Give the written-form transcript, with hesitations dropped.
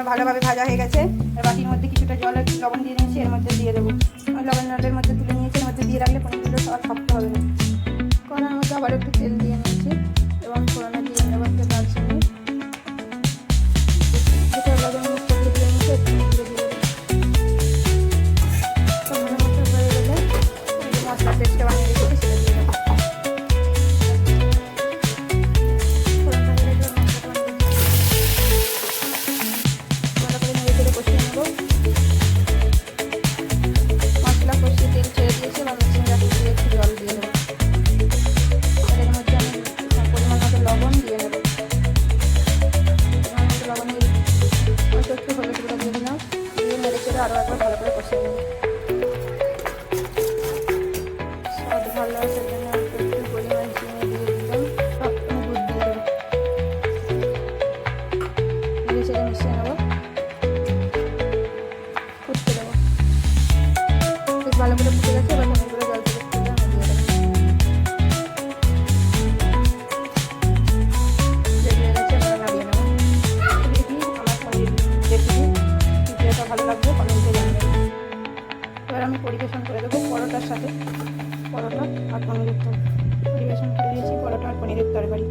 ভালোভাবে ভাজা হয়ে গেছে। আর বাটির মধ্যে কিছুটা জল লবণ দিয়ে নিয়েছি, এর মধ্যে দিয়ে দেবো। লবণের মধ্যে তুলে নিয়েছি, এর মধ্যে দিয়ে রাখলে পনিরগুলো সব শক্ত হবে না। কড়ার মধ্যে আবার একটু তেল দিয়ে নিয়েছি এবং ফোড়নে দিয়ে নেবো একটা দারচিনি, যেটা লবণ মিক্সচারকে দিয়ে নিয়েছি একটু দিয়ে দেবো। তো ভালো মতো হয়ে গেলে মশলা পেস্টটা বানিয়ে রেখেছি সেটা দিয়ে দেবো। মশলা কষিয়ে তেল ছেড়ে দিয়েছে এবং মিক্সিং জারে দিয়ে একটু জল দিয়ে দেবো। এর মধ্যে আমি পরিমাণ মতো লবণ দিয়ে নেব। পরিমাণ মতো লবণ দিয়ে একটু হলুদ গুঁড়ো দিয়ে দিলাম, দিয়ে নেড়ে চেড়ে আরও একবার ভালো করে কষিয়ে নেব। স্বাদ ভালো আসার জন্য একটু পরিমাণ চিনি দিয়ে দিলাম, দুধ দিয়ে দেবো। নেড়ে চেড়ে মিশিয়ে নেবো, ফুটতে দেবো। বেশ ভালো করে ফুটে গেছে, এবার পনিরগুলো জল থেকে তুলে আমি দিয়ে দেবো। রেডি হয়ে গেছে, আমরা নামিয়ে নেবো। রেডি আমার পনির রেসিপি। ভিডিওটা ভালো লাগবে কমেন্টে জানাবেন। এবার আমি পরিবেশন করে দেবো পরোটার সাথে। পরোটা আর পনিরের তরকারি পরিবেশন করে দিয়েছি, পরোটা আর পনিরের তরকারি।